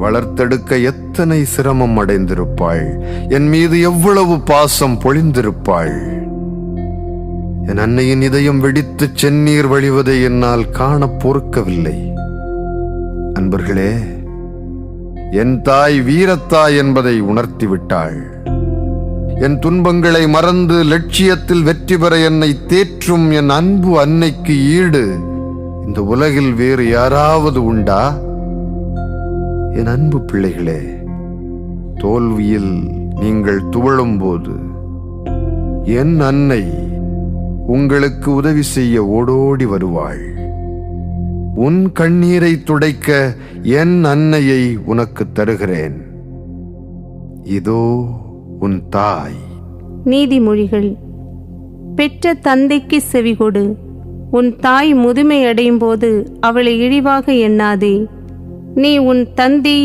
வளர்த்தெடுக்க எத்தனை சிரமம் அடைந்திருப்பாள். என் மீது எவ்வளவு பாசம் பொழிந்திருப்பாள். என் அன்னையின் இதயம் வெடித்து செந்நீர் வழிவதை என்னால் காண பொறுக்கவில்லை. அன்பர்களே, என் தாய் வீரத்தாய் என்பதை உணர்த்திவிட்டாள். என் துன்பங்களை மறந்து லட்சியத்தில் வெற்றி பெற என்னை தேற்றும் என் அன்பு அன்னைக்கு ஈடு இந்த உலகில் வேறு யாராவது உண்டா? என் அன்பு பிள்ளைகளே, தோல்வியில் நீங்கள் துவளும் போது என் அன்னை உங்களுக்கு உதவி செய்ய ஓடோடி வருவாள். உன் கண்ணீரை துடைக்க என் அன்னையை உனக்கு தருகிறேன். இதோ உன் தாய். நீதிமொழிகள். பெற்ற தந்தைக்கு செவிகொடு. உன் தாய் முதுமை அடையும் போது அவளை இழிவாக எண்ணாதே. நீ உன் தந்தை